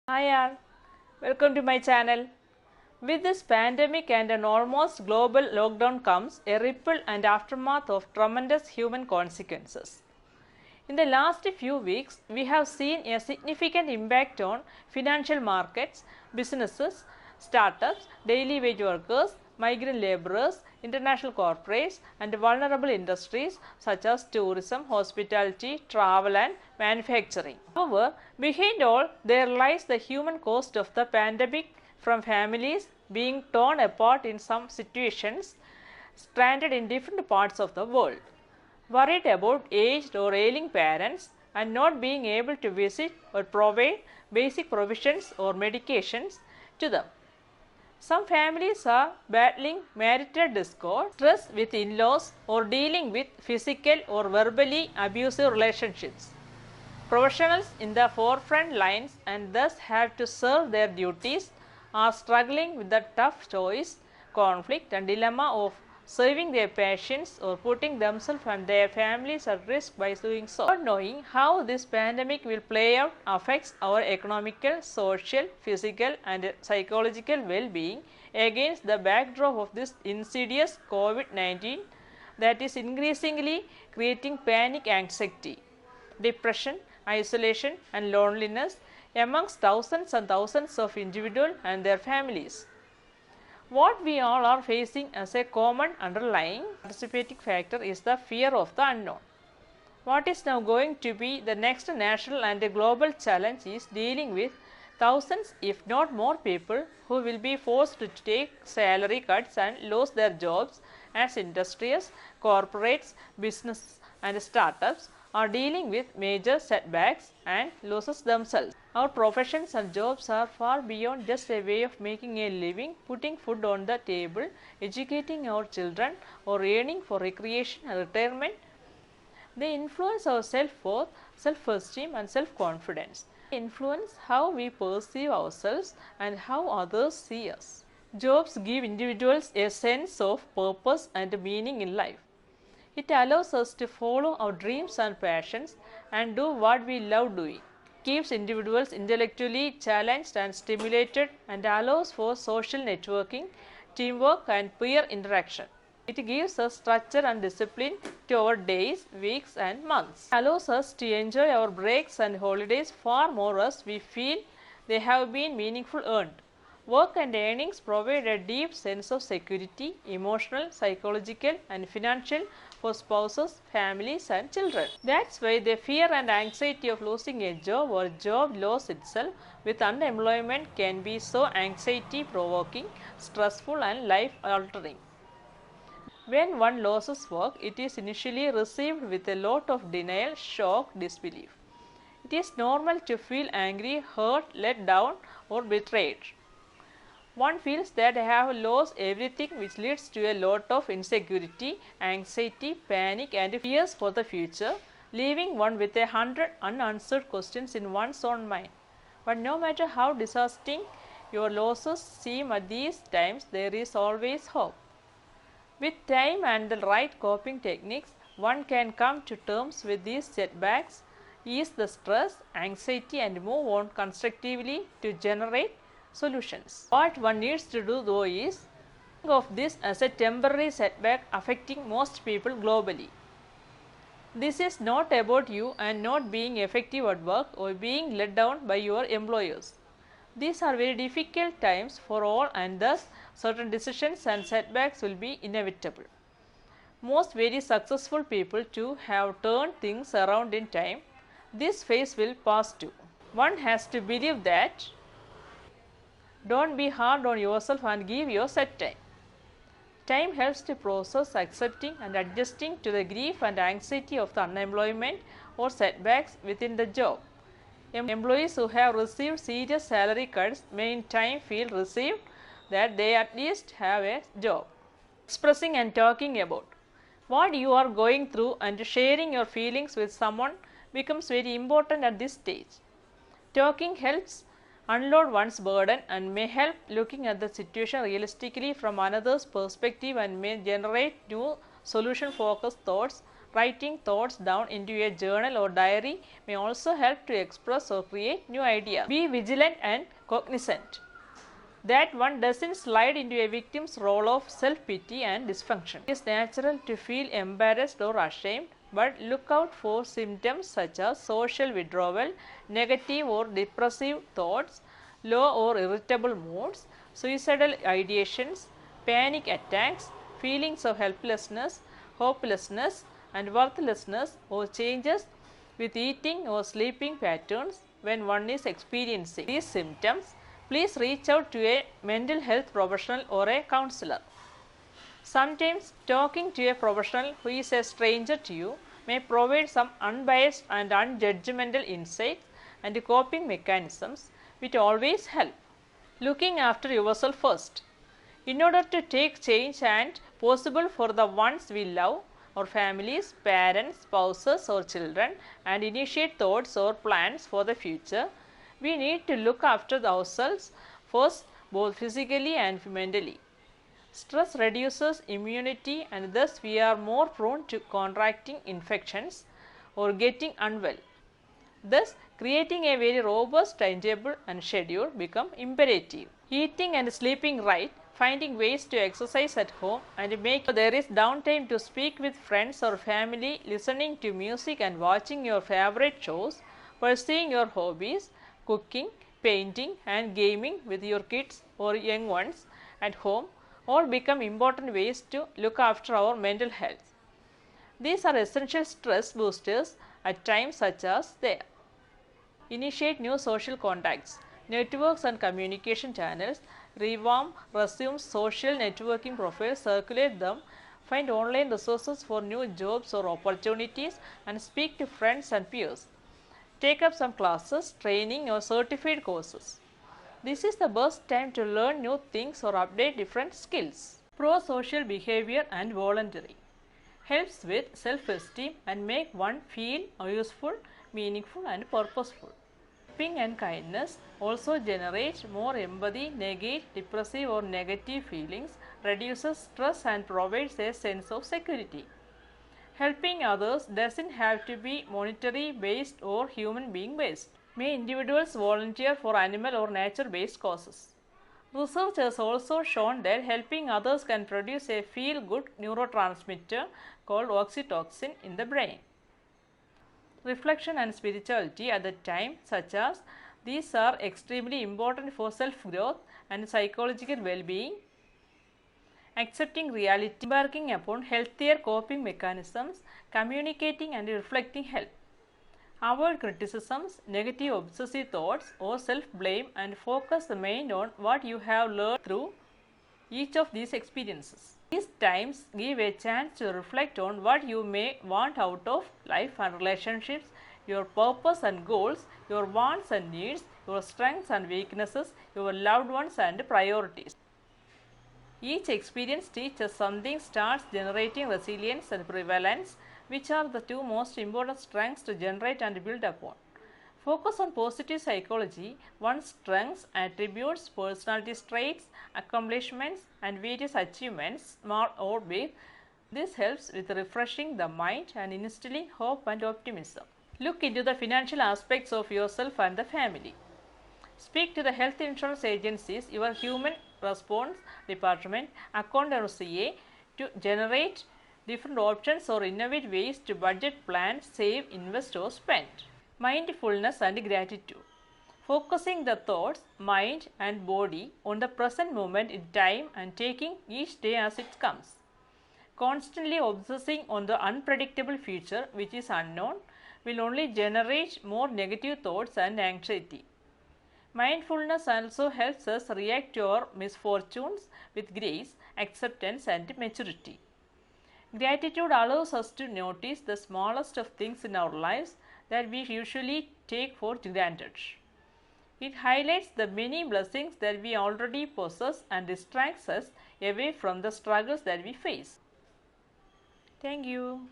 Hi all, welcome to my channel. With this pandemic and an almost global lockdown comes a ripple and aftermath of tremendous human consequences. In the last few weeks, we have seen a significant impact on financial markets, businesses, startups, daily wage workers, migrant laborers, international corporates, and vulnerable industries such as tourism, hospitality, travel, and manufacturing. However, behind all, there lies the human cost of the pandemic, from families being torn apart in some situations, stranded in different parts of the world, worried about aged or ailing parents and not being able to visit or provide basic provisions or medications to them. Some families are battling marital discord, stress with in-laws, or dealing with physical or verbally abusive relationships. Professionals in the forefront lines and thus have to serve their duties are struggling with the tough choice, conflict, and dilemma of serving their patients or putting themselves and their families at risk by doing so. Not knowing how this pandemic will play out affects our economical, social, physical, and psychological well-being against the backdrop of this insidious COVID-19 that is increasingly creating panic, anxiety, depression, isolation, and loneliness amongst thousands and thousands of individuals and their families. What we all are facing as a common underlying participating factor is the fear of the unknown. What is now going to be the next national and global challenge is dealing with thousands, if not more, people who will be forced to take salary cuts and lose their jobs as industries, corporates, businesses, and startups are dealing with major setbacks and losses themselves. Our professions and jobs are far beyond just a way of making a living, putting food on the table, educating our children, or earning for recreation and retirement. They influence our self-worth, self-esteem, and self-confidence. They influence how we perceive ourselves and how others see us. Jobs give individuals a sense of purpose and meaning in life. It allows us to follow our dreams and passions and do what we love doing. It keeps individuals intellectually challenged and stimulated and allows for social networking, teamwork, and peer interaction. It gives us structure and discipline to our days, weeks, and months. It allows us to enjoy our breaks and holidays far more as we feel they have been meaningful earned. Work and earnings provide a deep sense of security, emotional, psychological, and financial for spouses, families, and children. That's why the fear and anxiety of losing a job or job loss itself with unemployment can be so anxiety provoking, stressful, and life altering. When one loses work, it is initially received with a lot of denial, shock, disbelief. It is normal to feel angry, hurt, let down, or betrayed. One feels that they have lost everything, which leads to a lot of insecurity, anxiety, panic, and fears for the future, leaving one with 100 unanswered questions in one's own mind. But no matter how disgusting your losses seem at these times, there is always hope. With time and the right coping techniques, one can come to terms with these setbacks, ease the stress, anxiety, and move on constructively to generate solutions. What one needs to do though is think of this as a temporary setback affecting most people globally. This is not about you and not being effective at work or being let down by your employers. These are very difficult times for all, and thus certain decisions and setbacks will be inevitable. Most very successful people too have turned things around in time. This phase will pass too. One has to believe that. Don't be hard on yourself and give yourself time. Time helps to process, accepting, and adjusting to the grief and anxiety of the unemployment or setbacks within the job. Employees who have received serious salary cuts may in time feel relieved that they at least have a job. Expressing and talking about what you are going through and sharing your feelings with someone becomes very important at this stage. Talking helps unload one's burden and may help looking at the situation realistically from another's perspective and may generate new solution focused thoughts Writing thoughts down into a journal or diary may also help to express or create new ideas. Be vigilant and cognizant that one doesn't slide into a victim's role of self-pity and dysfunction. It is natural to feel embarrassed or ashamed, but look out for symptoms such as social withdrawal, negative or depressive thoughts, low or irritable moods, suicidal ideations, panic attacks, feelings of helplessness, hopelessness, and worthlessness, or changes with eating or sleeping patterns. When one is experiencing these symptoms, please reach out to a mental health professional or a counselor. Sometimes talking to a professional who is a stranger to you may provide some unbiased and unjudgmental insights and coping mechanisms which always help. Looking after yourself first. In order to take change and possible for the ones we love, our families, parents, spouses or children, and initiate thoughts or plans for the future, we need to look after ourselves first, both physically and mentally. Stress reduces immunity and thus we are more prone to contracting infections or getting unwell. Thus, creating a very robust timetable and schedule become imperative. Eating and sleeping right, finding ways to exercise at home and make sure there is downtime to speak with friends or family, listening to music and watching your favorite shows, pursuing your hobbies, cooking, painting and gaming with your kids or young ones at home all become important ways to look after our mental health. These are essential stress boosters at times such as there. Initiate new social contacts, networks and communication channels, revamp, resume social networking profiles, circulate them, find online resources for new jobs or opportunities and speak to friends and peers. Take up some classes, training or certified courses. This is the best time to learn new things or update different skills. Pro-social behavior and voluntary. Helps with self-esteem and make one feel useful, meaningful and purposeful. Helping and kindness also generates more empathy, negate depressive or negative feelings, reduces stress and provides a sense of security. Helping others doesn't have to be monetary based or human being based. May individuals volunteer for animal or nature based causes. Research has also shown that helping others can produce a feel good neurotransmitter called oxytocin in the brain. Reflection and spirituality at the time, such as these are extremely important for self-growth and psychological well-being. Accepting reality, embarking upon healthier coping mechanisms, communicating and reflecting help. Avoid criticisms, negative obsessive thoughts or self-blame and focus the mind on what you have learned through each of these experiences. These times give a chance to reflect on what you may want out of life and relationships, your purpose and goals, your wants and needs, your strengths and weaknesses, your loved ones and priorities. Each experience teaches something, starts generating resilience and prevalence, which are the two most important strengths to generate and build upon. Focus on positive psychology, one's strengths, attributes, personality traits, accomplishments and various achievements, small or big. This helps with refreshing the mind and instilling hope and optimism. Look into the financial aspects of yourself and the family. Speak to the health insurance agencies, your human response department, account or CA to generate different options or innovate ways to budget, plan, save, invest or spend. Mindfulness and gratitude. Focusing the thoughts, mind and body on the present moment in time and taking each day as it comes. Constantly obsessing on the unpredictable future which is unknown will only generate more negative thoughts and anxiety. Mindfulness also helps us react to our misfortunes with grace, acceptance and maturity. Gratitude allows us to notice the smallest of things in our lives that we usually take for granted. It highlights the many blessings that we already possess and distracts us away from the struggles that we face. Thank you.